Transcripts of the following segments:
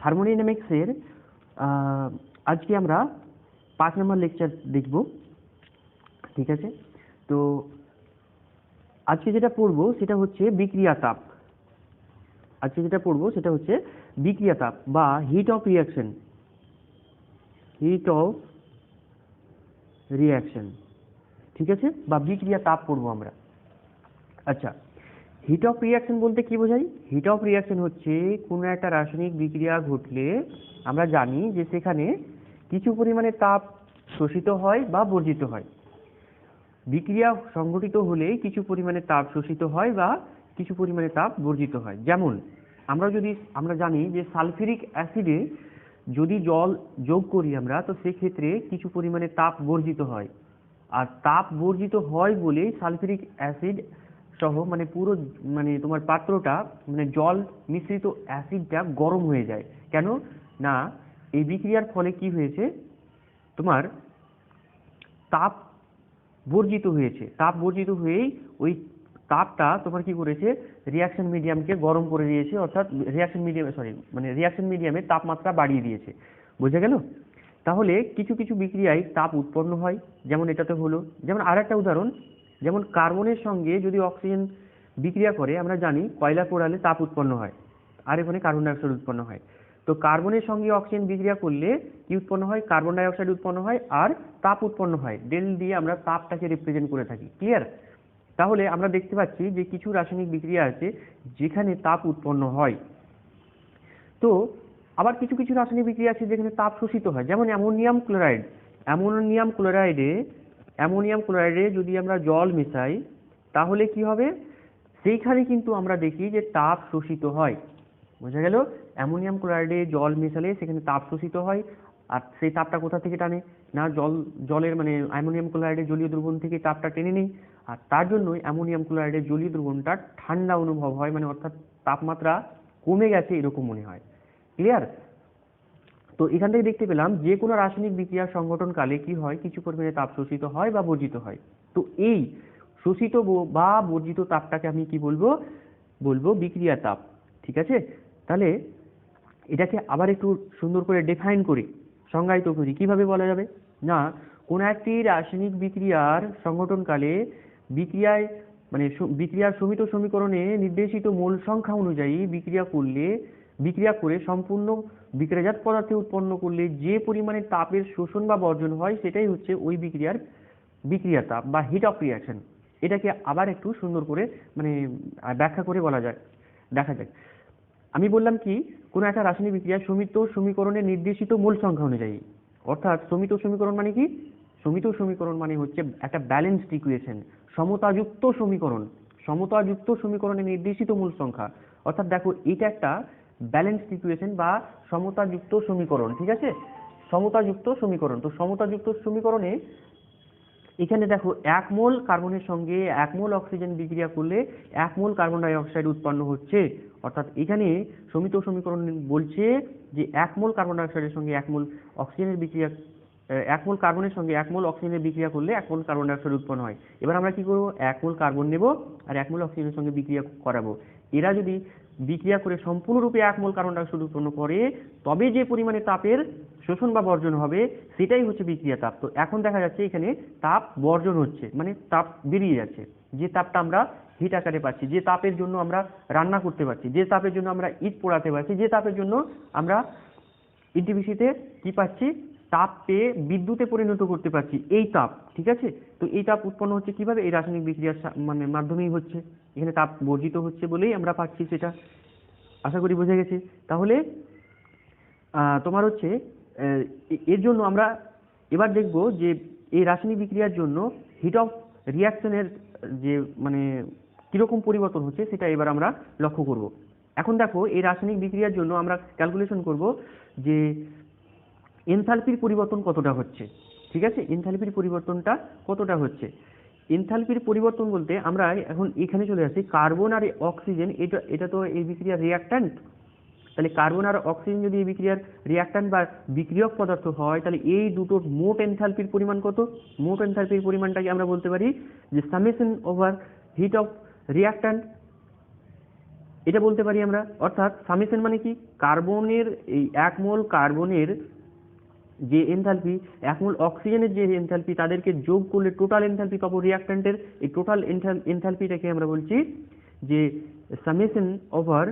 থার্মোডাইনামিক্সের আজকে আমরা 5 নম্বর লেকচার দেখব। ঠিক আছে, তো আজকে যেটা পড়বো সেটা হচ্ছে বিক্রিয়া তাপ। বিক্রিয়া তাপ বা হিট অফ রিয়াকশন। ঠিক আছে, বা বিক্রিয়া তাপ পড়বো আমরা। আচ্ছা, হিট অফ রিয়াকশন বলতে কি বোঝাই? হিট অফ রিয়াকশন হচ্ছে কোনো একটা রাসায়নিক বিক্রিয়া ঘটলে আমরা জানি যে সেখানে কিছু পরিমাণে তাপ শোষিত হয় বা বর্জিত হয়। বিক্রিয়া সংঘটিত হলে কিছু পরিমাণে তাপ শোষিত হয় বা কিছু পরিমাণে তাপ বর্জিত হয়। যেমন আমরা জানি যে সালফিউরিক অ্যাসিডে যদি জল যোগ করি আমরা, তো সেক্ষেত্রে কিছু পরিমাণে তাপ বর্জিত হয়। আর তাপ বর্জিত হয় বলে সালফিউরিক অ্যাসিড সহ পুরো তোমার পাত্রটা জল মিশ্রিত অ্যাসিডটা গরম হয়ে যায়। কেন না, এই বিক্রিয়ার ফলে কি হয়েছে, তোমার তাপ বর্জিত হয়েছে। তাপ বর্জিত হয়েই ওই তাপটা তোমার কি করেছে, রিয়াকশন মিডিয়ামকে গরম করে দিয়েছে, অর্থাৎ রিয়াকশন মিডিয়ামের তাপমাত্রা বাড়িয়ে দিয়েছে। বোঝা গেল? তাহলে কিছু কিছু বিক্রিয়ায় তাপ উৎপন্ন হয়, যেমন এটাতে হলো। যেমন আর একটা উদাহরণ, যেমন কার্বনের সঙ্গে যদি অক্সিজেন বিক্রিয়া করে, আমরা জানি কয়লা পোড়ালে তাপ উৎপন্ন হয়, আর এখানে কার্বন ডাইঅক্সাইড উৎপন্ন হয়। তো কার্বনের সঙ্গে অক্সিজেন বিক্রিয়া করলে কি উৎপন্ন হয়? কার্বন ডাইঅক্সাইড উৎপন্ন হয় আর তাপ উৎপন্ন হয়। ডেল দিয়ে আমরা তাপটাকে রিপ্রেজেন্ট করে থাকি। ক্লিয়ার? তাহলে আমরা দেখতে পাচ্ছি যে কিছু রাসায়নিক বিক্রিয়া আছে যেখানে তাপ উৎপন্ন হয়। তো আবার কিছু কিছু রাসায়নিক বিক্রিয়া আছে যেখানে তাপ শোষিত হয়। যেমন অ্যামোনিয়াম ক্লোরাইডে যদি আমরা জল মেশাই, তাহলে কি হবে? সেইখানে কিন্তু আমরা দেখি যে তাপ শোষিত হয়। বোঝা গেল? অ্যামোনিয়াম ক্লোরাইডে জল মেশালে সেখানে তাপ শোষিত হয়। আর সেই তাপটা কোথা থেকে টানে না, জলের অ্যামোনিয়াম ক্লোরাইডের জলীয় দ্রবণ থেকে তাপটা টেনে নেই। আর তার জন্যই অ্যামোনিয়াম ক্লোরাইডের জলীয় দ্রবণটা ঠান্ডা অনুভব হয়, অর্থাৎ তাপমাত্রা কমে গেছে এরকম মনে হয়। ক্লিয়ার? তো এখান থেকে দেখতে পেলাম যে কোনো রাসায়নিক বিক্রিয়া সংঘটনকালে কি হয়, কিছু পরিমাণে তাপ শোষিত হয় বা বর্জিত হয়। তো এই শোষিত বা বর্জিত তাপটাকে আমি কি বলবো বিক্রিয়া তাপ। ঠিক আছে, তাহলে এটাকে আবার একটু সুন্দর করে ডিফাইন করি, সংজ্ঞায়িত করি। কিভাবে বলা যাবে না, কোন একটি রাসায়নিক বিক্রিয়ার সংঘটনকালে বিক্রিয়ার সমিত সমীকরণে নির্দেশিত মোল সংখ্যা অনুযায়ী বিক্রিয়া করে সম্পূর্ণ বিক্রিয়াজাত পদার্থে উৎপন্ন করলে যে পরিমাণে তাপের শোষণ বা বর্জন হয়, সেটাই হচ্ছে ওই বিক্রিয়ার বিক্রিয়া তাপ বা হিট অফ রিয়াকশন। এটাকে আবার একটু সুন্দর করে ব্যাখ্যা করে বলা যায়, দেখা যাক। আমি বললাম কি, কোনো একটা রাসায়নিক বিক্রিয়া সমিত সমীকরণে নির্দেশিত মোল সংখ্যা অনুযায়ী। অর্থাৎ সমিত সমীকরণ মানে কি? সমিত সমীকরণ মানে হচ্ছে একটা ব্যালেন্সড ইকুয়েশন, সমতাযুক্ত সমীকরণে নির্দেশিত মূল সংখ্যা। অর্থাৎ দেখো, এটা একটা ব্যালেন্সড ইকুয়েশন বা সমতাযুক্ত সমীকরণ। ঠিক আছে, সমতাযুক্ত সমীকরণ। তো সমতাযুক্ত সমীকরণে এখানে দেখো, 1 মোল কার্বনের সঙ্গে 1 মোল অক্সিজেন বিক্রিয়া করলে 1 মোল কার্বন ডাই অক্সাইড উৎপন্ন হচ্ছে। অর্থাৎ এখানে সমিত সমীকরণ বলছে যে 1 মোল কার্বন ডাই অক্সাইডের সঙ্গে 1 মোল অক্সিজেনের বিক্রিয়া 1 মোল কার্বনের সঙ্গে 1 মোল অক্সিজেনের বিক্রিয়া করলে 1 মোল কার্বন ডাই অক্সাইড উৎপন্ন হয়। এবার আমরা কি করব? 1 মোল কার্বন নেব আর 1 মোল অক্সিজেনের সঙ্গে বিক্রিয়া করাবো। এরা যদি বিক্রিয়া করে সম্পূর্ণরূপে 1 মোল কার্বন ডাই অক্সাইড উৎপন্ন করে, তবে যে পরিমাণে তাপের শোষণ বা বর্জন হবে, সেটাই হচ্ছে বিক্রিয়া তাপ। তো এখন দেখা যাচ্ছে এখানে তাপ বর্জন হচ্ছে, তাপ বেরিয়ে যাচ্ছে। যে তাপটা আমরা হিট আকারে পাচ্ছি, যে তাপের জন্য আমরা রান্না করতে পারছি, যে তাপের জন্য আমরা ইট পোড়াতে পারছি, যে তাপের জন্য আমরা ইন্টিভিসিতে কি পাচ্ছি, তাপ পেয়ে বিদ্যুতে পরিণত করতে পারছি, এই তাপ। ঠিক আছে, তো এই তাপ উৎপন্ন হচ্ছে কিভাবে? এই রাসায়নিক বিক্রিয়ার মাধ্যমেই হচ্ছে। এখানে তাপ বর্জিত হচ্ছে বলেই আমরা পাচ্ছি সেটা। আশা করি বোঝা গেছে। তাহলে তোমার হচ্ছে এর জন্য আমরা এবার দেখব যে এই রাসায়নিক বিক্রিয়ার জন্য হিট অফ রিয়াকশনের যে কিরকম পরিবর্তন হচ্ছে, সেটা এবার আমরা লক্ষ্য করব। এখন দেখো, এই রাসায়নিক বিক্রিয়ার জন্য আমরা ক্যালকুলেশন করব যে এনথালপির পরিবর্তন কতটা হচ্ছে। ঠিক আছে, এনথালপির পরিবর্তনটা কতটা হচ্ছে। এনথালপির পরিবর্তন বলতে আমরা এখন এখানে চলে আসি, কার্বন আর অক্সিজেন, এটা তো এই বিক্রিয়ার রিয়াক্ট্যান্ট। তাহলে কার্বন আর অক্সিজেন যদি এই বিক্রিয়ার রিয়াক্ট্যান্ট বা বিক্রিয়ক পদার্থ হয়, তাহলে এই দুটোর মোট এনথালপির পরিমাণ কত? মোট এনথালপির পরিমাণটাকে আমরা বলতে পারি যে summation over heat of reactant এটা বলতে পারি আমরা। অর্থাৎ সামেশন মানে কি, কার্বনের এই 1 মোল কার্বনের যে এনথালপি, 1 মোল অক্সিজেনের যে এনথালপি, তাদেরকে যোগ করলে টোটাল এনথালপি পাবো রিঅ্যাক্ট্যান্টের। এই টোটাল এনথালপিটাকে আমরা বলছি যে summation over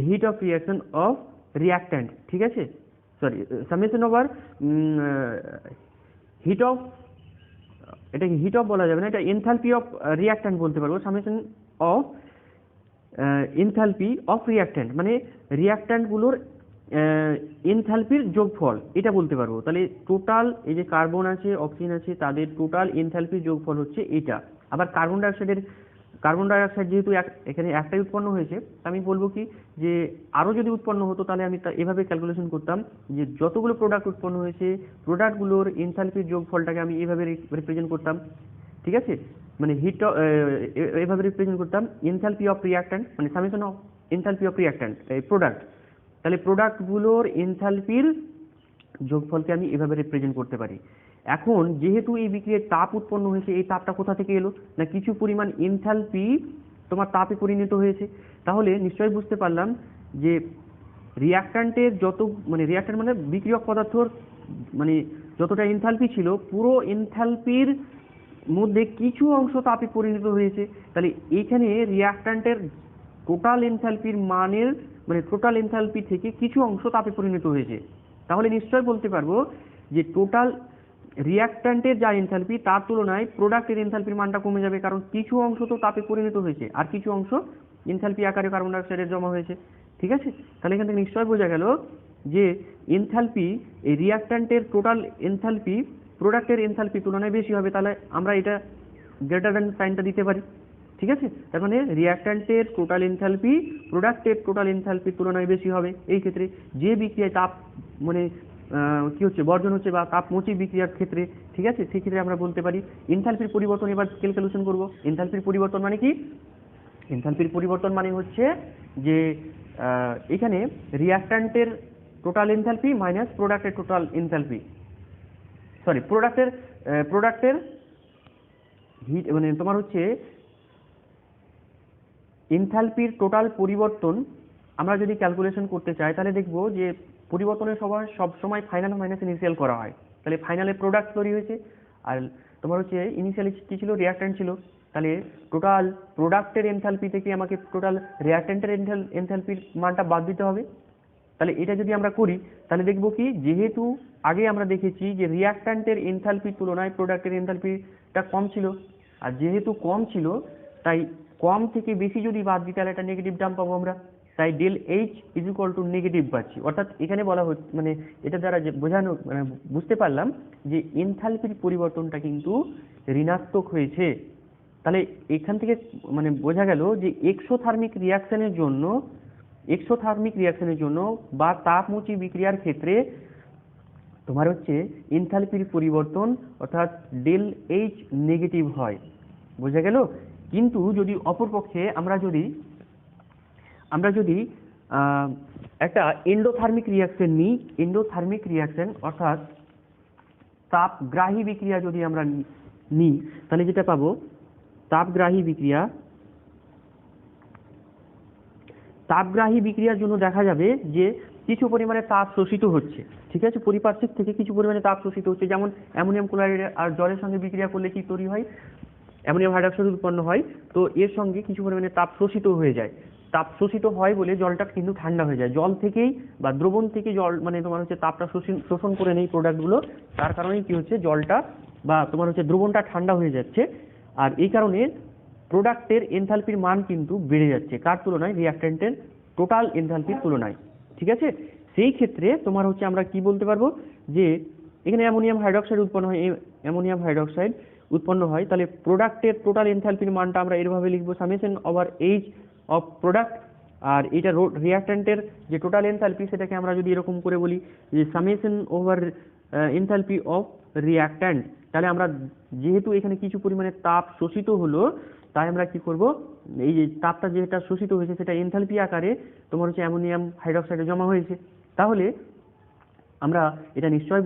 heat of reaction of reactant, ঠিক আছে, sorry, summation over heat of, এটাকে হিট অফ বলা যাবে না, এটা এনথালপি অফ রিঅ্যাক্ট্যান্ট বলতে পারবো। Summation of enthalpy of reactant মানে রিঅ্যাক্ট্যান্টগুলোর এনথালপির যোগফল, এটা বলতে পারবো। তাহলে টোটাল এই যে কার্বন আছে, অক্সিজেন আছে, তাদের টোটাল এনথালপির যোগফল হচ্ছে এটা। আবার কার্বন ডাইঅক্সাইড যেহেতু এখানে একটাই উৎপন্ন হয়েছে, আমি বলবো কি যে আরও যদি উৎপন্ন হতো তাহলে আমি এভাবে ক্যালকুলেশন করতাম যে যতগুলো প্রোডাক্ট উৎপন্ন হয়েছে, প্রোডাক্টগুলোর এনথালপির যোগফলটাকে আমি এভাবে রিপ্রেজেন্ট করতাম, ঠিক আছে, মানে এভাবে রিপ্রেজেন্ট করতাম এনথালপি অফ রিঅ্যাক্ট্যান্ট মানে summation of enthalpy of reactant এই প্রোডাক্ট। তাহলে প্রোডাক্টগুলোর এনথালপির যোগফলকে আমি এভাবে রিপ্রেজেন্ট করতে পারি। এখন যেহেতু এই বিক্রিয়ায় তাপ উৎপন্ন হয়েছে, এই তাপটা কোথা থেকে এলো না, কিছু পরিমাণ এনথালপি তোমার তাপে পরিণত হয়েছে। তাহলে নিশ্চয়ই বুঝতে পারলাম যে রিঅ্যাক্ট্যান্টের রিঅ্যাক্ট্যান্ট মানে বিক্রিয়ক পদার্থর মানে যতটা এনথালপি ছিল, পুরো এনথালপির মধ্যে কিছু অংশ তাপে পরিণত হয়েছে। তাহলে এইখানে রিঅ্যাক্ট্যান্টের টোটাল এনথালপির মানের মানে টোটাল এনথালপি থেকে কিছু অংশ তাপে পরিণত হয়েছে। তাহলে নিশ্চয় বলতে পারবো যে টোটাল রিঅ্যাক্ট্যান্টের যা এনথালপি তার তুলনায় প্রোডাক্টের এনথালপির মানটা কমে যাবে, কারণ কিছু অংশ তো তাপে পরিণত হয়েছে আর কিছু অংশ এনথালপি আকারে কার্বন ডাইঅক্সাইডের জমা হয়েছে, ঠিক আছে। তাহলে এখান থেকে নিশ্চয় বোঝা গেল যে এনথালপি এই রিঅ্যাক্ট্যান্টের টোটাল এনথালপি প্রোডাক্টের এনথালপির তুলনায় বেশি হবে। তাহলে আমরা এটা গ্রেটার দ্যান সাইনটা দিতে পারি, ঠিক আছে। তার মানে রিঅ্যাক্ট্যান্টের টোটাল এনথালপি প্রোডাক্টের টোটাল এনথালপির তুলনায় বেশি হবে। এই ক্ষেত্রে যে বিক্রিয়ায় তাপ মানে কি হচ্ছে, বর্জন হচ্ছে বা তাপমোচী বিক্রিয়ার ক্ষেত্রে, ঠিক আছে, সেই ক্ষেত্রে আমরা বলতে পারি এনথালপির পরিবর্তন। এবার ক্যালকুলেশন করব এনথালপির পরিবর্তন মানে কি। এনথালপির পরিবর্তন মানে হচ্ছে যে এখানে রিঅ্যাক্ট্যান্টের টোটাল এনথালপি মাইনাস প্রোডাক্টের টোটাল এনথালপি, সরি প্রোডাক্টের হিট মানে তোমার হচ্ছে এনথালপির টোটাল পরিবর্তন আমরা যদি ক্যালকুলেশন করতে চাই তাহলে দেখব যে পরিবর্তনের সব সময় ফাইনাল মাইনাস ইনিশিয়াল করা হয়। তাহলে ফাইনালে প্রোডাক্ট তৈরি হয়েছে আর তোমার হচ্ছে ইনিশিয়ালি কি ছিল, রিঅ্যাক্ট্যান্ট ছিল। তাহলে টোটাল প্রোডাক্টের এনথালপি থেকে আমাকে টোটাল রিঅ্যাক্ট্যান্টের এনথালপির মানটা বাদ দিতে হবে। তাহলে এটা যদি আমরা করি তাহলে দেখব কি, যেহেতু আগে আমরা দেখেছি যে রিঅ্যাক্ট্যান্টের এনথালপির তুলনায় প্রোডাক্টের এনথালপিটা কম ছিল, আর যেহেতু কম ছিল তাই কম থেকে বেশি যদি বাদ দিই তাহলে একটা নেগেটিভ টার্ম পাবো আমরা। তাই del H is equal to negative পাচ্ছি। অর্থাৎ এখানে বলা হচ্ছে মানে এটা দ্বারা যে বোঝানো মানে বুঝতে পারলাম যে এনথালপির পরিবর্তনটা কিন্তু ঋণাত্মক হয়েছে। তাহলে এখান থেকে মানে বোঝা গেল যে এক্সোথার্মিক রিঅ্যাকশনের জন্য বা তাপমোচী বিক্রিয়ার ক্ষেত্রে তোমার হচ্ছে এনথালপির পরিবর্তন অর্থাৎ ডেল এইচ নেগেটিভ হয়, বোঝা গেল। কিন্তু যদি অপরপক্ষে আমরা যদি একটা এন্ডোথার্মিক রিঅ্যাকশন নিই, এন্ডোথার্মিক রিঅ্যাকশন অর্থাৎ তাপগ্রাহী বিক্রিয়া যদি আমরা নিই তাহলে যেটা পাবো, তাপগ্রাহী বিক্রিয়ার জন্য দেখা যাবে যে কিছু পরিমাণে তাপ শোষিত হচ্ছে, ঠিক আছে, পরিপার্শ্বিক থেকে কিছু পরিমাণে তাপ শোষিত হচ্ছে। যেমন অ্যামোনিয়াম ক্লোরাইড আর জলের সঙ্গে বিক্রিয়া করলে কি তৈরি হয়, অ্যামোনিয়াম হাইড্রক্সাইড উৎপন্ন হয়। তো এর সঙ্গে কিছু পরিমাণে তাপ শোষিত হয়ে যায়। তাপ শোষিত হয় বলে জলটা কিন্তু ঠান্ডা হয়ে যায়। জল থেকেই বা দ্রবণ থেকে জল মানে তোমার হচ্ছে তাপটা শোষণ করে নেই প্রোডাক্টগুলো, তার কারণেই কি হচ্ছে জলটা বা তোমার হচ্ছে দ্রবণটা ঠান্ডা হয়ে যাচ্ছে। আর এই কারণে প্রোডাক্টের এনথালপির মান কিন্তু বেড়ে যাচ্ছে কার তুলনায়, রিঅ্যাক্ট্যান্টের টোটাল এনথালপির তুলনায়, ঠিক আছে। সেই ক্ষেত্রে তোমার হচ্ছে আমরা কি বলতে পারবো যে এখানে অ্যামোনিয়াম হাইড্রক্সাইড উৎপন্ন হয়। তাহলে প্রোডাক্টের টোটাল এনথালপির মানটা আমরা এরভাবে লিখবো, summation over H of product. আর এটা রিঅ্যাক্ট্যান্টের যে টোটাল এনথালপি সেটাকে আমরা যদি এরকম করে বলি যে summation over enthalpy of reactant. তাহলে আমরা যেহেতু এখানে কিছু পরিমাণে তাপ শোষিত হলো তাই আমরা কি করব, এই যে তাপটা যেটা শোষিত হয়েছে সেটা এনথালপি আকারে তোমার হচ্ছে অ্যামোনিয়াম হাইড্রক্সাইডে জমা হয়েছে। তাহলে আমরা এটা নিশ্চয়ই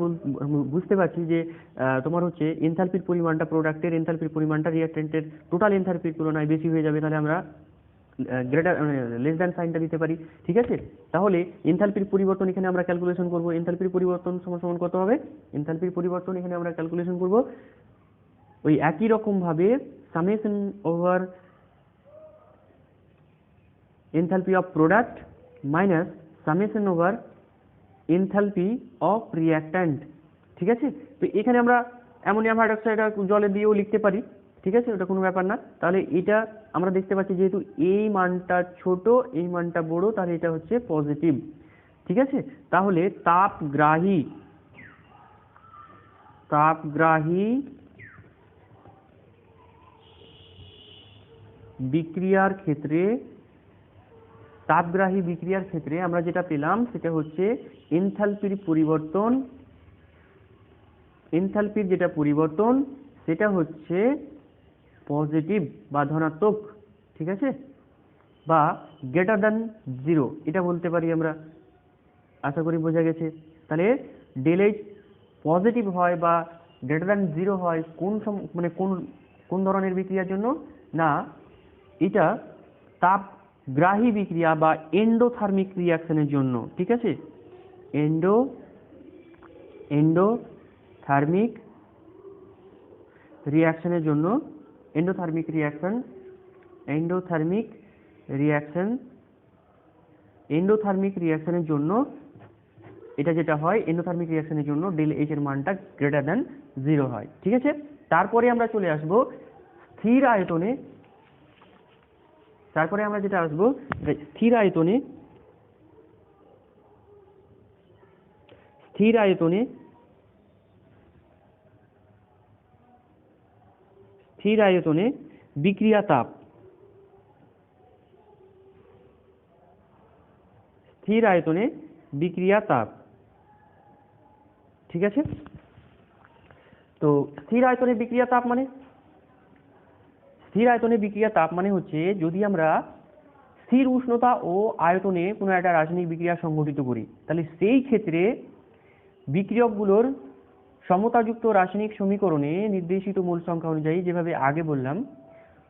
বুঝতে পারছি যে তোমার হচ্ছে এনথালপির পরিমাণটা প্রোডাক্টের এনথালপির পরিমাণটা রিঅ্যাক্ট্যান্টের টোটাল এনথালপির তুলনায় বেশি হয়ে যাবে। তাহলে আমরা গ্রেটার লেস দ্যান সাইনটা দিতে পারি, ঠিক আছে। তাহলে এনথালপির পরিবর্তন এখানে আমরা ক্যালকুলেশন করব, এনথালপির পরিবর্তন সমান সমান কত হবে, এনথালপির পরিবর্তন এখানে আমরা ক্যালকুলেশন করব ওই একই রকম ভাবে summation over enthalpy of product minus summation over enthalpy of reactant, ঠিক আছে। তো এখানে আমরা অ্যামোনিয়াম হাইড্রোক্সাইড জলে দিয়েও লিখতে পারি, ঠিক আছে, ওটা কোনো ব্যাপার না। তাহলে এটা আমরা দেখতে পাচ্ছি যেহেতু এই মানটা ছোট এই মানটা বড়, তাহলে এটা হচ্ছে পজিটিভ, ঠিক আছে। তাহলে তাপগ্রাহী বিক্রিয়ার ক্ষেত্রে আমরা যেটা পেলাম সেটা হচ্ছে এনথালপির যেটা পরিবর্তন সেটা হচ্ছে পজিটিভ বা ধনাত্মক, ঠিক আছে, বা গ্রেটার দ্যান 0 এটা বলতে পারি আমরা। আশা করি বোঝা গেছে। তাহলে ডেল এইচ পজিটিভ হয় বা গ্রেটার দ্যান 0 হয় মানে কোন ধরনের বিক্রিয়ার জন্য না, এটা তাপগ্রাহী বিক্রিয়া বা এন্ডোথার্মিক রিঅ্যাকশনের জন্য, ঠিক আছে। এন্ডোথার্মিক রিঅ্যাকশনের জন্য এন্ডোথার্মিক রিঅ্যাকশনের জন্য এটা যেটা হয়, এন্ডোথার্মিক রিঅ্যাকশনের জন্য ডেল এইচ এর মানটা গ্রেটার দ্যান 0 হয়, ঠিক আছে। তারপরে আমরা চলে আসব স্থির আয়তনে। স্থির আয়তনে বিক্রিয়া তাপ, ঠিক আছে। তো স্থির আয়তনে বিক্রিয়া তাপ মানে হচ্ছে যদি আমরা স্থির উষ্ণতা ও আয়তনে কোনো একটা রাসায়নিক বিক্রিয়া সংঘটিত করি, তাহলে সেই ক্ষেত্রে বিক্রিয়কগুলোর সমতাযুক্ত রাসায়নিক সমীকরণে নির্দেশিত মোল সংখ্যা অনুযায়ী, যেভাবে আগে বললাম,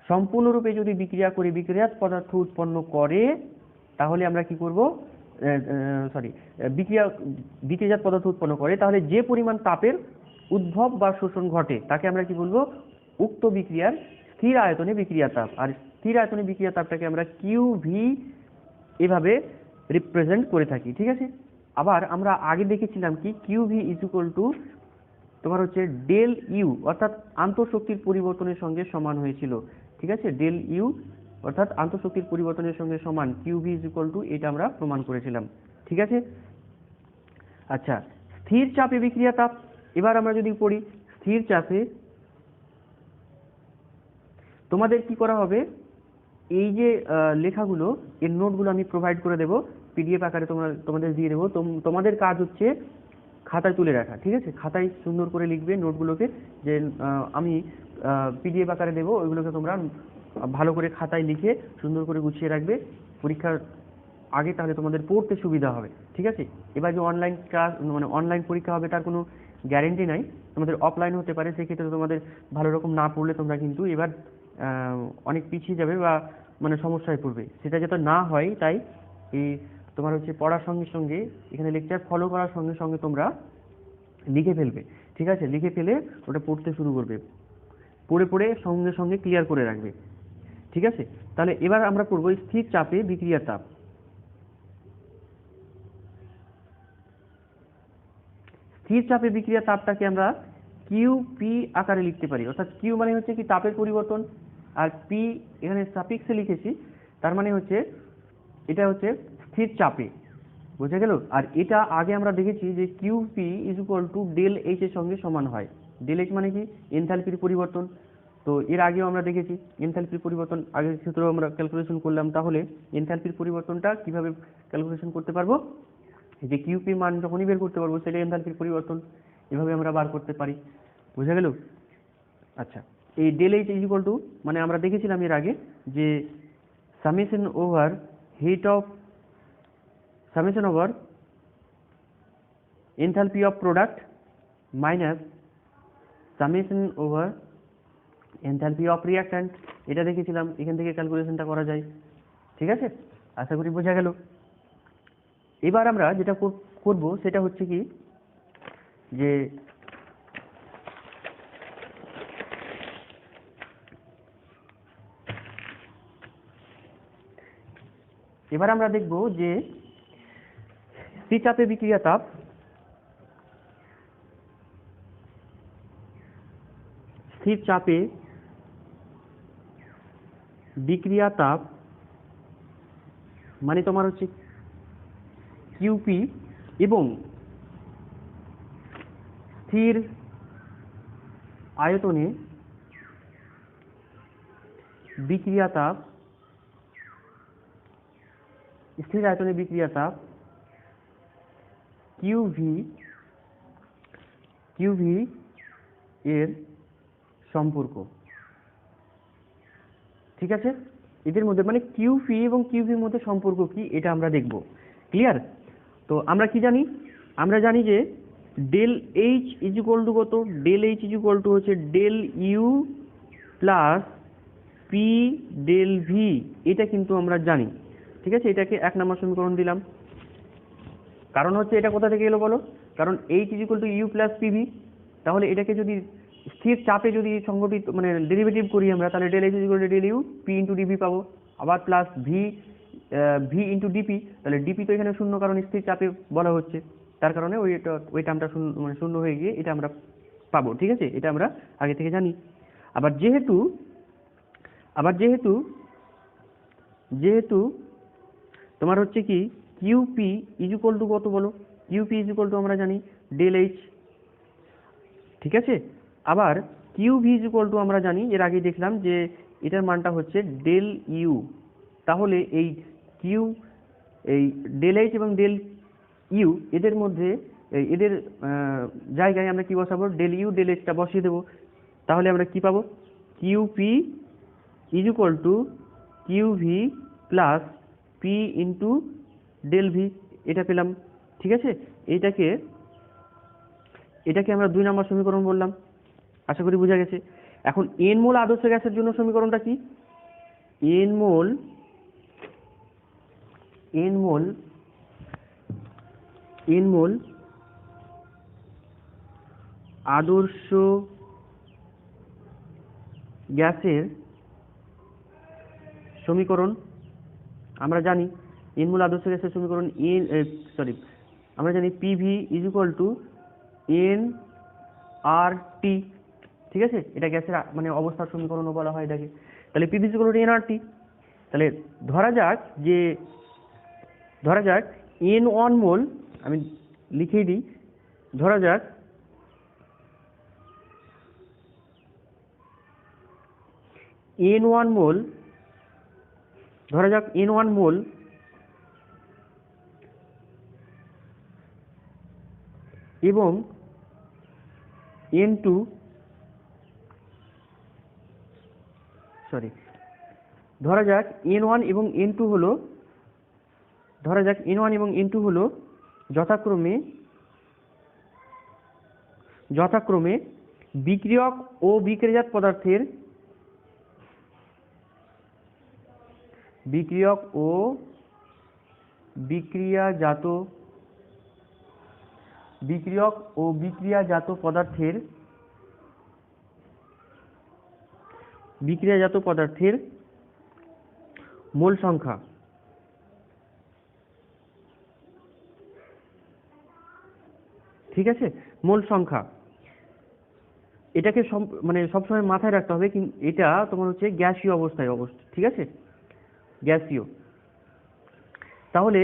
সম্পূর্ণরূপে যদি বিক্রিয়া করে বিক্রিয়াত পদার্থ উৎপন্ন করে, তাহলে আমরা কি করব, বিক্রিয়াজাত পদার্থ উৎপন্ন করে, তাহলে যে পরিমাণ তাপের উদ্ভব বা শোষণ ঘটে তাকে আমরা কি বলবো, উক্ত বিক্রিয়ার স্থির আয়তনে বিক্রিয়া তাপ। আর স্থির আয়তনে বিক্রিয়া তাপটাকে আমরা কিউভি এভাবে রিপ্রেজেন্ট করে থাকি, ঠিক আছে। আবার আমরা আগে দেখেছিলাম কি কিউভি ইজ ইকুয়াল টু তোমার হচ্ছে ডেল ইউ অর্থাৎ আন্তঃশক্তির পরিবর্তনের সঙ্গে সমান হয়েছিল, ঠিক আছে। ডেল ইউ অর্থাৎ আন্তঃশক্তির পরিবর্তনের সঙ্গে সমান, কিউভি ইজ ইকুয়াল টু, এটা আমরা প্রমাণ করেছিলাম, ঠিক আছে। আচ্ছা, স্থির চাপে বিক্রিয়া তাপ। এবার আমরা যদি পড়ি স্থির চাপে, তোমাদের কি করা হবে, এই যে লেখাগুলো এর নোটগুলো আমি প্রোভাইড করে দেবো পিডিএফ আকারে, তোমাদের দিয়ে দেবো। তোমাদের কাজ হচ্ছে খাতায় তুলে রাখা, ঠিক আছে। খাতায় সুন্দর করে লিখবে নোটগুলোকে, যে আমি পিডিএফ আকারে দেবো, ওইগুলোকে তোমরা ভালো করে খাতায় লিখে সুন্দর করে গুছিয়ে রাখবে পরীক্ষার আগে, তাহলে তোমাদের পড়তে সুবিধা হবে, ঠিক আছে। এবার যে অনলাইন ক্লাস মানে অনলাইন পরীক্ষা হবে তার কোনো গ্যারেন্টি নাই, তোমাদের অফলাইন হতে পারে, সেক্ষেত্রে তোমাদের ভালো রকম না পড়লে তোমরা কিন্তু এবার অনেক পিছিয়ে যাবে বা মানে সমস্যায় পড়বে। সেটা যাতে না হয় তাই এই তোমার হচ্ছে পড়ার সঙ্গে সঙ্গে এখানে লেকচার ফলো করার সঙ্গে সঙ্গে তোমরা লিখে ফেলবে, ঠিক আছে। লিখে ফেলে ওটা পড়তে শুরু করবে, পড়ে সঙ্গে সঙ্গে ক্লিয়ার করে রাখবে, ঠিক আছে। তাহলে এবার আমরা পড়বো স্থির চাপে বিক্রিয়া তাপ। স্থির চাপে বিক্রিয়া তাপটাকে আমরা কিউপি আকারে লিখতে পারি, অর্থাৎ কিউ মানে হচ্ছে কি তাপের পরিবর্তন, আর পি এখানে সাফিক্সে লিখেছি, তার মানে হচ্ছে এটা হচ্ছে স্থির চাপে, বুঝে গেল। আর এটা আগে আমরা দেখেছি যে QP is equal to del H এর সঙ্গে সমান হয়। ডেল এইচ মানে কি, এনথালপির পরিবর্তন। তো এর আগেও আমরা দেখেছি এনথালপির পরিবর্তন, আগের ক্ষেত্রেও আমরা ক্যালকুলেশন করলাম। তাহলে এনথালপির পরিবর্তনটা কিভাবে ক্যালকুলেশন করতে পারবো, যে কিউপি মান যখনই বের করতে পারবো সেটা এনথালপির পরিবর্তন, এভাবে আমরা বার করতে পারি, বুঝা গেল। আচ্ছা, এই del H is equal to মানে আমরা দেখেছিলাম এর আগে যে summation over enthalpy of product minus summation over enthalpy of reactant, এটা দেখেছিলাম। এখান থেকে ক্যালকুলেশনটা করা যায়, ঠিক আছে, আশা করি বোঝা গেল। এবার আমরা যেটা করব সেটা হচ্ছে কি যে এবার আমরা দেখব যে স্থির চাপে বিক্রিয়া তাপ স্থির চাপে বিক্রিয়া তাপ মানে তোমার হচ্ছে কিউপি এবং স্থির আয়তনে বিক্রিয়া তাপ কিউভি এর সম্পর্ক। ঠিক আছে, এদের মধ্যে মানে কিউপি এবং কিউভির মধ্যে সম্পর্ক কি এটা আমরা দেখব। ক্লিয়ার? তো আমরা কি জানি? আমরা জানি যে del H is equal to কত? Del H is equal to হচ্ছে del U plus P del V, এটা কিন্তু আমরা জানি। ঠিক আছে, এটাকে 1 নম্বর সমীকরণ দিলাম। কারণ হচ্ছে এটা কোথা থেকে এলো বলো? কারণ H is equal to U plus PV, তাহলে এটাকে যদি স্থির চাপে যদি সংগঠিত মানে ডেরিভেটিভ করি আমরা, তাহলে del H is equal to del U P into DV পাবো, আবার প্লাস ভি ইন্টু ডিপি। তাহলে ডিপি তো এখানে শূন্য, কারণ স্থির চাপে বলা হচ্ছে, তার কারণে ওই টার্মটা শূন্য হয়ে গিয়ে এটা আমরা পাবো। ঠিক আছে, এটা আমরা আগে থেকে জানি। আবার যেহেতু তোমার হচ্ছে কি কিউপি ইজ ইকুয়াল টু কত বলো? কিউপি ইজ ইকুয়াল টু আমরা জানি ডেল এইচ। ঠিক আছে, আবার কিউভি ইজ ইকুয়াল টু আমরা জানি, এর আগে দেখলাম যে এটার মানটা হচ্ছে ডেল ইউ। তাহলে এই ডেল এইচ এবং ডেল ইউ এদের মধ্যে এদের জায়গায় আমরা কি বসাবো? ডেল ইউ ডেল এইচটা বসিয়ে দেবো। তাহলে আমরা কি পাবো? QP is equal to QV plus P into del V, এটা পেলাম। ঠিক আছে, এটাকে আমরা 2 নম্বর সমীকরণ বললাম। আশা করি বোঝা গেছে। এখন এন মোল আদর্শ গ্যাসের জন্য সমীকরণটা কি? এন মোল আদর্শ গ্যাসের সমীকরণ আমরা জানি। এন মোল আদর্শ গ্যাসের সমীকরণ আমরা জানি PV is equal to N R T. ঠিক আছে, এটা গ্যাসের মানে অবস্থার সমীকরণও বলা হয় এটাকে। তাহলে PV is equal to N R T. তাহলে ধরা যাক এন ওয়ান মোল, আমি লিখেই দিই, ধরা যাক এন ওয়ান মোল এবং N2 ধরা যাক N1 এবং N2 হলো যথাক্রমে বিক্রিয়ক ও বিক্রিয়াজাত পদার্থের মোল সংখ্যা। ঠিক আছে, মোল সংখ্যা এটাকে মানে সবসময় মাথায় রাখতে হবে। কিন্তু এটা তোমার হচ্ছে গ্যাসীয় অবস্থায় ঠিক আছে, গ্যাসীয়। তাহলে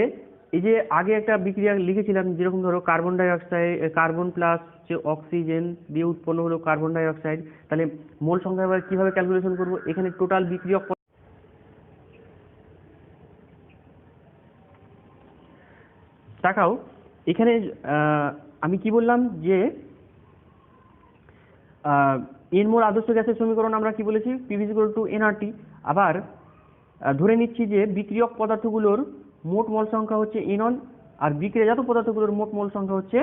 এই যে আগে একটা বিক্রিয়া লিখেছিলাম, যেরকম ধরো কার্বন প্লাস যে অক্সিজেন দিয়ে উৎপন্ন হলো কার্বন ডাই অক্সাইড, তাহলে মোল সংখ্যা এবার কিভাবে ক্যালকুলেশন করব? এখানে টোটাল বিক্রিয়ক তাকাও, এখানে আমি কি বললাম যে এন মোল আদর্শ গ্যাসের সমীকরণ আমরা কি বলেছি? PV equal to nRT. আবার ধরে নিচ্ছি যে বিক্রিয়ক পদার্থগুলোর মোট মোল সংখ্যা হচ্ছে এন1 আর বিক্রিয়াজাত পদার্থগুলোর মোট মোল সংখ্যা হচ্ছে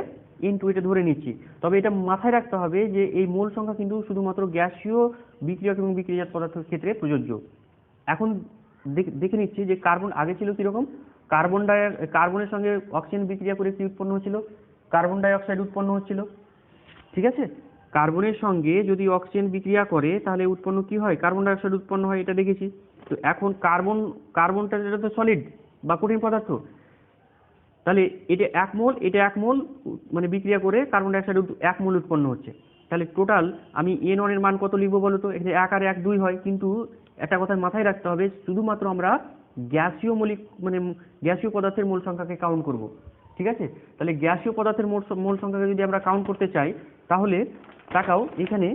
এন2, এটা ধরে নিচ্ছি। তবে এটা মাথায় রাখতে হবে যে এই মোল সংখ্যা কিন্তু শুধুমাত্র গ্যাসীয় বিক্রিয়ক এবং বিক্রিয়াজাত পদার্থের ক্ষেত্রে প্রযোজ্য। এখন দেখে নিচ্ছি যে কার্বন আগে ছিল কিরকম। কার্বনের সঙ্গে অক্সিজেন বিক্রিয়া করে কি উৎপন্ন হচ্ছিল, কার্বন ডাই অক্সাইড উৎপন্ন হচ্ছিল। ঠিক আছে, কার্বনের সঙ্গে যদি অক্সিজেন বিক্রিয়া করে তাহলে উৎপন্ন কি হয়, কার্বন ডাই অক্সাইড উৎপন্ন হয়, এটা দেখেছি। তো এখন কার্বনটা যেটা তো সলিড বা কঠিন পদার্থ, তাহলে এটা 1 মোল, এটা 1 মোল, মানে বিক্রিয়া করে কার্বন ডাই অক্সাইড 1 মোল উৎপন্ন হচ্ছে। তাহলে টোটাল আমি N1 এর মান কত লিখবো বলো তো, এখানে 1 আর 1 2 হয়, কিন্তু একটা কথা মাথায় রাখতে হবে, শুধুমাত্র আমরা গ্যাসীয় মৌলিক মানে গ্যাসীয় পদার্থের মোল সংখ্যাকে কাউন্ট করব। ঠিক আছে, তাহলে গ্যাসীয় পদার্থের মোল সংখ্যাকে যদি আমরা কাউন্ট করতে চাই, তাহলে তাকাও এখানে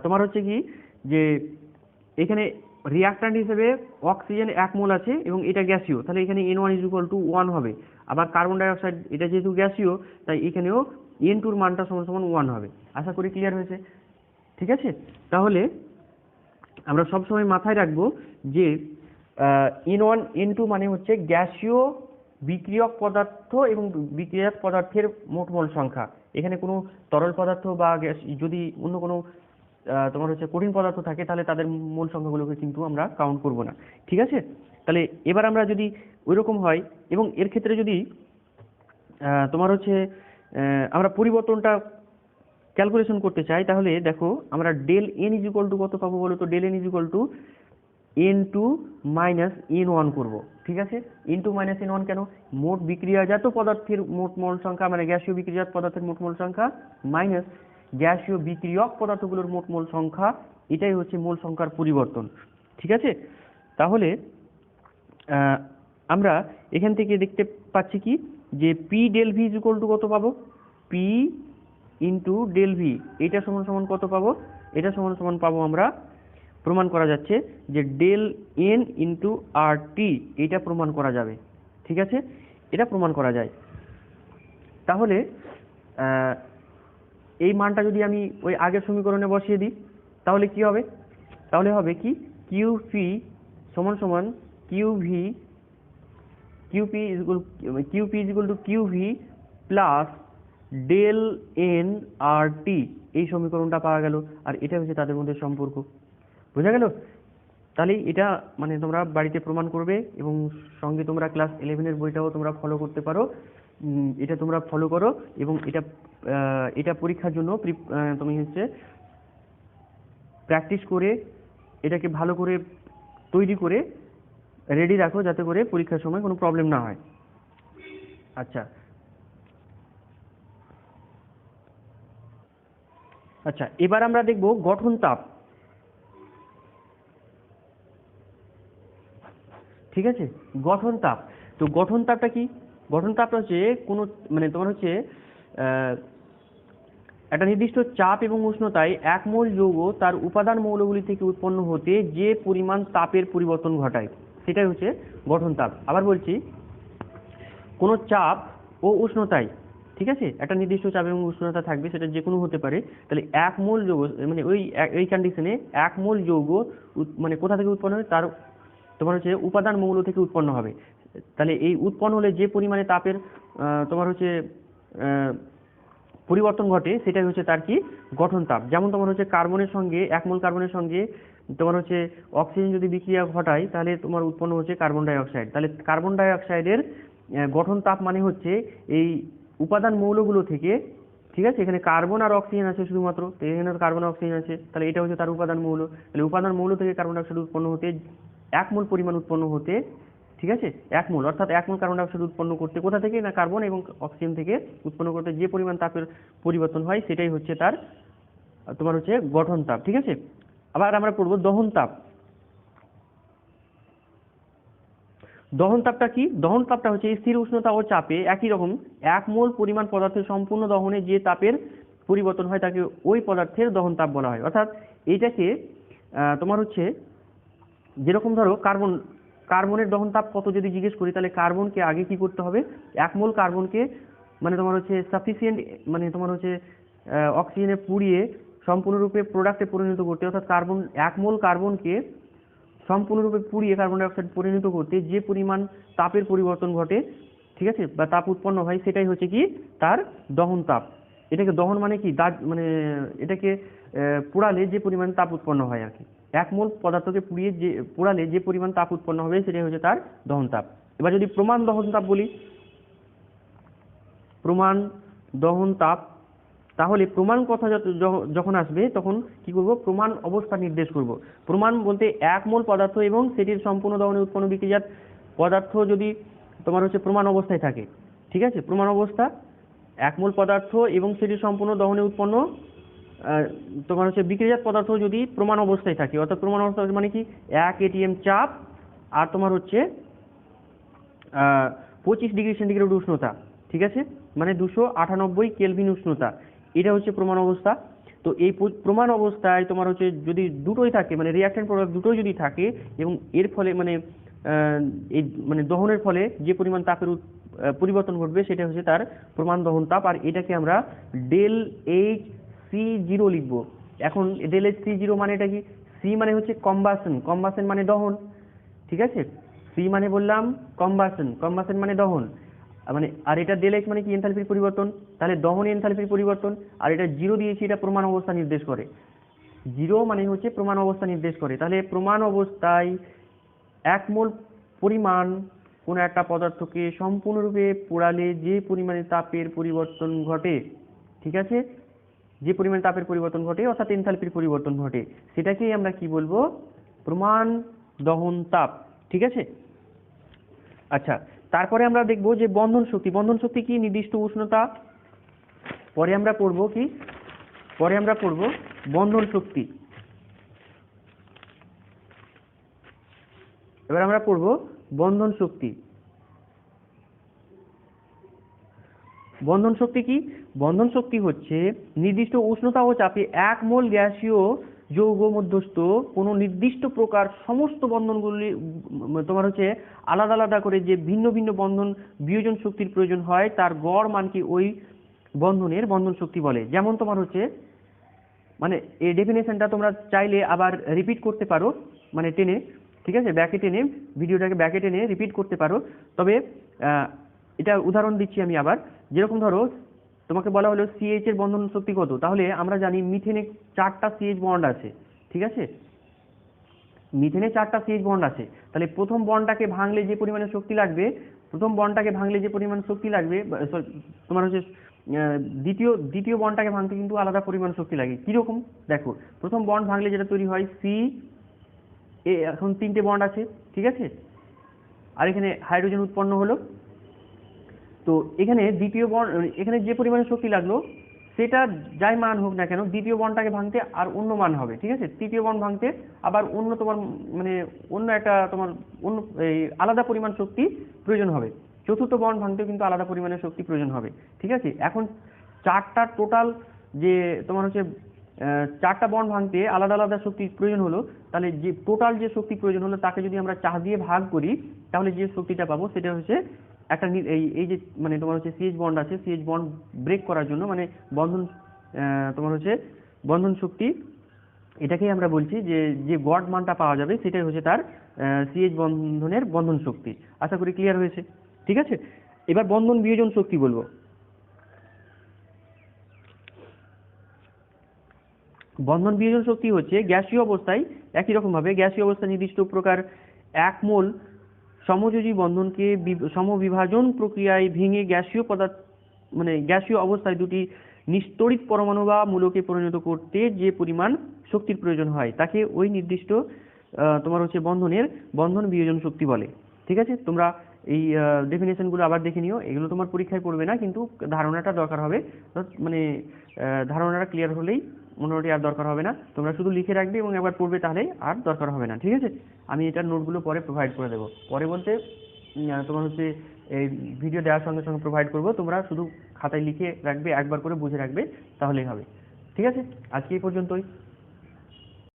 তোমার হচ্ছে কি যে এখানে রিঅ্যাক্ট্যান্ট হিসেবে অক্সিজেন 1 মোল আছে এবং এটা গ্যাসীয়, তাহলে এখানে N1 = 1 হবে। আবার কার্বন ডাই অক্সাইড এটা যেহেতু গ্যাসীয়, তাই এখানেও N2 এর মানটা সমান সমান 1 হবে। আশা করি ক্লিয়ার হয়েছে। ঠিক আছে, তাহলে আমরা সবসময় মাথায় রাখবো যে N1 N2 মানে হচ্ছে গ্যাসীয় বিক্রিয়ক পদার্থ এবং বিক্রিয়ক পদার্থের মোট মোল সংখ্যা। এখানে কোনো তরল পদার্থ বা গ্যাস, যদি অন্য কোনো তোমার হচ্ছে কঠিন পদার্থ থাকে, তাহলে তাদের মোল সংখ্যাগুলোকে কিন্তু আমরা কাউন্ট করব না। ঠিক আছে, তাহলে এবার আমরা যদি ওইরকম হয় এবং এর ক্ষেত্রে যদি তোমার হচ্ছে আমরা পরিবর্তনটা ক্যালকুলেশন করতে চাই, তাহলে দেখো আমরা ডেল এন কত পাবো বলো তো, ডেল এন N2 - N1 করব। ঠিক আছে, N2 - N1 কেন, মোট বিক্রিয়াজাত পদার্থের মোট মোল সংখ্যা মানে গ্যাসীয় বিক্রিয়াজাত পদার্থের মোট মোল সংখ্যা মাইনাস গ্যাসীয় বিক্রিয়ক পদার্থগুলোর মোট মোল সংখ্যা, এটাই হচ্ছে মোল সংখ্যার পরিবর্তন। ঠিক আছে, তাহলে আমরা এখান থেকে দেখতে পাচ্ছি কি যে পি ডেল ভি কত পাবো, পি ইন্টু ডেল ভি, এটা সমান সমান কত পাবো, এটা সমান সমান পাবো আমরা, প্রমাণ করা যাচ্ছে যে ডেল এন ইন্টু আর টি, এটা প্রমাণ করা যাবে। ঠিক আছে, এটা প্রমাণ করা যায়। তাহলে এই মানটা যদি আমি ওই আগের সমীকরণে বসিয়ে দিই, তাহলে কি হবে, তাহলে হবে কি কিউপি সমান সমান QV, QP QV plus del N R T, এই সমীকরণটা পাওয়া গেল। আর এটা হচ্ছে তাদের মধ্যে সম্পর্ক। বোঝা গেল? তাহলে এটা মানে তোমরা বাড়িতে প্রমাণ করবে এবং সঙ্গে তোমরা ক্লাস 11-এর বইটাও তোমরা ফলো করতে পারো। এটা তোমরা ফলো করো এবং এটা পরীক্ষার জন্য তুমি হচ্ছে প্র্যাকটিস করে এটাকে ভালো করে তৈরি করে রেডি রাখো, যাতে করে পরীক্ষার সময় কোনো প্রবলেম না হয়। আচ্ছা আচ্ছা, এবার আমরা দেখব গঠন তাপ। ঠিক আছে, গঠন তাপ। তো গঠন তাপটা কি, গঠন তাপটা হচ্ছে কোনো মানে তোমার হচ্ছে একটা নির্দিষ্ট চাপ এবং উষ্ণতায় 1 মোল যৌগ তার উপাদান মৌলগুলি থেকে উৎপন্ন হতে যে পরিমাণ তাপের পরিবর্তন ঘটায়, সেটাই হচ্ছে গঠন তাপ। আবার বলছি, কোনো চাপ ও উষ্ণতায়, ঠিক আছে, একটা নির্দিষ্ট চাপ এবং উষ্ণতা থাকবে, সেটা যে কোনো হতে পারে। তাহলে 1 মোল যৌগ মানে ওই কন্ডিশনে 1 মোল যৌগ মানে কোথা থেকে উৎপন্ন হবে, তার তোমার হচ্ছে উপাদান মৌল থেকে উৎপন্ন হবে। তাহলে এই উৎপন্ন হলে যে পরিমাণে তাপের তোমার হচ্ছে পরিবর্তন ঘটে, সেটাই হচ্ছে তার কি গঠন তাপ। যেমন তোমার হচ্ছে কার্বনের সঙ্গে 1 মোল কার্বনের সঙ্গে তোমার হচ্ছে অক্সিজেন যদি বিক্রিয়া ঘটায়, তাহলে তোমার উৎপন্ন হচ্ছে কার্বন ডাই অক্সাইড। তাহলে কার্বন ডাই অক্সাইডের গঠন তাপ মানে হচ্ছে এই উপাদান মৌলগুলো থেকে, ঠিক আছে, এখানে কার্বন আর অক্সিজেন আছে শুধুমাত্র, তো এখানে কার্বন অক্সিজেন আছে, তাহলে এটা হচ্ছে তার উপাদান মৌল। তাহলে উপাদান মৌল থেকে কার্বন ডাই অক্সাইড উৎপন্ন হতে 1 মোল পরিমাণ উৎপন্ন হতে, ঠিক আছে, 1 মোল অর্থাৎ 1 মোল কার্বন ডাই অক্সাইড উৎপন্ন করতে কোথা থেকে, না কার্বন এবং অক্সিজেন থেকে উৎপন্ন করতে যে পরিমাণ তাপের পরিবর্তন হয়, সেটাই হচ্ছে তার তোমার হচ্ছে গঠন তাপ। ঠিক আছে, আবার আমরা পড়বো দহন তাপ। দহন তাপটা কি, দহন তাপটা হচ্ছে স্থির উষ্ণতা ও চাপে একই রকম 1 মোল পরিমাণ পদার্থের সম্পূর্ণ দহনে যে তাপের পরিবর্তন হয়, তাকে ওই পদার্থের দহন তাপ বলা হয়। অর্থাৎ এইটাকে তোমার হচ্ছে যেরকম ধরো কার্বনের দহন তাপ কত যদি জিজ্ঞেস করি, তাহলে কার্বনকে আগে কি করতে হবে, 1 মোল কার্বনকে মানে তোমার হচ্ছে সাফিসিয়েন্ট মানে তোমার হচ্ছে অক্সিজেনে পুড়িয়ে সম্পূর্ণরূপে প্রোডাক্টে পরিণত করতে, অর্থাৎ 1 মোল কার্বনকে সম্পূর্ণরূপে পুড়িয়ে কার্বন ডাই অক্সাইড পরিণত করতে যে পরিমাণ তাপের পরিবর্তন ঘটে, ঠিক আছে, বা তাপ উৎপন্ন হয়, সেটাই হচ্ছে কি তার দহন তাপ। এটাকে দহন মানে কি, মানে এটাকে পোড়ালে যে পরিমাণ তাপ উৎপন্ন হয় আর কি। 1 মোল পদার্থকে পোড়ালে যে পরিমাণ তাপ উৎপন্ন হবে সেটাই হচ্ছে তার দহন তাপ। এবার যদি প্রমাণ দহন তাপ বলি, প্রমাণ দহন তাপ, তাহলে প্রমাণ কথা যখন আসবে তখন কি করব, প্রমাণ অবস্থা নির্দেশ করব। প্রমাণ বলতে 1 মোল পদার্থ এবং সেটির সম্পূর্ণ দহনে উৎপন্ন বিক্রিয়াজাত পদার্থ যদি তোমার হচ্ছে প্রমাণ অবস্থায় থাকে, ঠিক আছে, প্রমাণ অবস্থা 1 মোল পদার্থ এবং সেটির সম্পূর্ণ দহনে উৎপন্ন তোমার হচ্ছে বিক্রিয়াজাত পদার্থ যদি প্রমাণ অবস্থায় থাকে, অর্থাৎ প্রমাণ অবস্থা মানে কি 1 atm চাপ আর তোমার হচ্ছে 25 ডিগ্রি সেন্টিগ্রেড উষ্ণতা, ঠিক আছে, মানে 298 কেলভিন উষ্ণতা, এটা হচ্ছে প্রমাণ অবস্থা। তো এই প্রমাণ অবস্থায় তোমার হচ্ছে যদি দুটোই থাকে, মানে রিঅ্যাকট্যান্ট প্রোডাক্ট দুটোই যদি থাকে এবং এর ফলে মানে এই মানে দহনের ফলে যে পরিমাণ তাপের পরিবর্তন ঘটবে সেটা হচ্ছে তার প্রমাণ দহন তাপ। আর এটাকে আমরা ডেল এইচ সি জিরো লিখবো। এখন ডেল এইচ সি জিরো মানে এটা কি, সি মানে হচ্ছে কম্বাসন, কম্বাসন মানে দহন, ঠিক আছে, সি মানে বললাম কম্বাসন, কম্বাসন মানে দহন, মানে আর এটা ডেল এইচ মানে কি এনথালপির পরিবর্তন, তাহলে দহন এনথালপির পরিবর্তন, আর এটা জিরো দিয়েছি, এটা প্রমাণ অবস্থা নির্দেশ করে, জিরো মানে হচ্ছে প্রমাণ অবস্থা নির্দেশ করে। তাহলে প্রমাণ অবস্থায় 1 মোল পরিমাণ কোনো একটা পদার্থকে সম্পূর্ণরূপে পোড়ালে যে পরিমাণে তাপের পরিবর্তন ঘটে, ঠিক আছে, যে পরিমাণে তাপের পরিবর্তন ঘটে অর্থাৎ এনথালপির পরিবর্তন ঘটে, সেটাকেই আমরা কি বলবো, প্রমাণ দহন তাপ, ঠিক আছে। আচ্ছা, তারপরে আমরা দেখব যে বন্ধন শক্তি। বন্ধন শক্তি কি, নির্দিষ্ট উষ্ণতা, পরে আমরা পড়ব কি, পরে আমরা পড়ব বন্ধন শক্তি। এবার আমরা পড়ব বন্ধন শক্তি। বন্ধন শক্তি কি, বন্ধন শক্তি হচ্ছে নির্দিষ্ট উষ্ণতা ও চাপে 1 মোল গ্যাসীয় যৌগ মধ্যস্থ কোনো নির্দিষ্ট প্রকার সমস্ত বন্ধনগুলি তোমার হচ্ছে আলাদা আলাদা করে যে ভিন্ন ভিন্ন বন্ধন বিয়োজন শক্তির প্রয়োজন হয় তার গড় মানকে ওই বন্ধনের বন্ধন শক্তি বলে। যেমন তোমার হচ্ছে মানে এই ডেফিনেশনটা তোমরা চাইলে আবার রিপিট করতে পারো, মানে টেনে, ঠিক আছে, ব্যাকে টেনে, ভিডিওটাকে ব্যাকে টেনে রিপিট করতে পারো। তবে এটা উদাহরণ দিচ্ছি আমি আবার, যেরকম ধরো তোমাকে বলা হলো সিএইচ এর বন্ধন শক্তি কত, তাহলে আমরা জানি মিথেনে 4টা সিএইচ বন্ড আছে, ঠিক আছে, মিথেনে 4টা সিএইচ বন্ড আছে, তাহলে প্রথম বন্ডটাকে ভাঙলে যে পরিমাণে শক্তি লাগবে, প্রথম বন্ডটাকে ভাঙলে যে পরিমাণ শক্তি লাগবে তোমার হচ্ছে দ্বিতীয় বন্ডটাকে ভাঙতে কিন্তু আলাদা পরিমাণ শক্তি লাগে। কিরকম দেখো, প্রথম বন্ড ভাঙলে যেটা তৈরি হয় সি এ, এখন 3টে বন্ড আছে, ঠিক আছে, আর এখানে হাইড্রোজেন উৎপন্ন হলো, তো এখানে দ্বিতীয় বন্ড, এখানে যে পরিমাণে শক্তি লাগলো সেটা যাই মান হোক না কেন, দ্বিতীয় বন্ডটাকে ভাঙতে আর অন্য মান হবে, ঠিক আছে, তৃতীয় বন্ড ভাঙতে আবার অন্য তোমার মানে অন্য একটা তোমার অন্য এই আলাদা পরিমাণ শক্তি প্রয়োজন হবে, চতুর্থ বন্ড ভাঙতেও কিন্তু আলাদা পরিমাণের শক্তি প্রয়োজন হবে, ঠিক আছে। এখন চারটা টোটাল যে তোমার হচ্ছে 4টা বন্ড ভাঙতে আলাদা আলাদা শক্তি প্রয়োজন হলো, তাহলে যে টোটাল যে শক্তি প্রয়োজন হলো তাকে যদি আমরা 4 দিয়ে ভাগ করি তাহলে যে শক্তিটা পাবো সেটা হচ্ছে একটা এই যে মানে তোমার হচ্ছে সিএইচ বন্ড আছে, সিএইচ বন্ড ব্রেক করার জন্য মানে বন্ধন তোমার হচ্ছে বন্ধন শক্তি, এটাকেই আমরা বলছি যে যে গড় মানটা পাওয়া যাবে সেটাই হচ্ছে তার সিএইচ বন্ধনের বন্ধন শক্তি। আশা করি ক্লিয়ার হয়েছে, ঠিক আছে। এবার বন্ধন বিয়োজন শক্তি বলবো। বন্ধন বিয়োজন শক্তি হচ্ছে গ্যাসীয় অবস্থায় একই রকম ভাবে গ্যাসীয় অবস্থায় নির্দিষ্ট প্রকার 1 মোল সমযোজী বন্ধনকে সমবিভাজন প্রক্রিয়ায় ভেঙে গ্যাসীয় পদার্থ মানে গ্যাসীয় অবস্থায় দুটি নিস্তড়িত পরমাণু বা মূলকে পরিণত করতে যে পরিমাণ শক্তির প্রয়োজন হয় তাকে ওই নির্দিষ্ট তোমার হচ্ছে বন্ধনের বন্ধন বিয়োজন শক্তি বলে, ঠিক আছে। তোমরা এই ডেফিনেশনগুলো আবার দেখে নিও, এগুলো তোমার পরীক্ষায় পড়বে না, কিন্তু ধারণাটা দরকার হবে, মানে ধারণাটা ক্লিয়ার হলেই মোটামুটি আর দরকার হবে না, তোমরা শুধু লিখে রাখবে এবং একবার পড়বে তাহলেই আর দরকার হবে না, ঠিক আছে। আমি এটার নোটগুলো পরে প্রোভাইড করে দেবো, পরে বলতে তোমার হচ্ছে এই ভিডিও দেওয়ার সঙ্গে সঙ্গে প্রোভাইড করবো, তোমরা শুধু খাতায় লিখে রাখবে, একবার করে বুঝে রাখবে, তাহলেই হবে, ঠিক আছে। আজকে এই পর্যন্তই।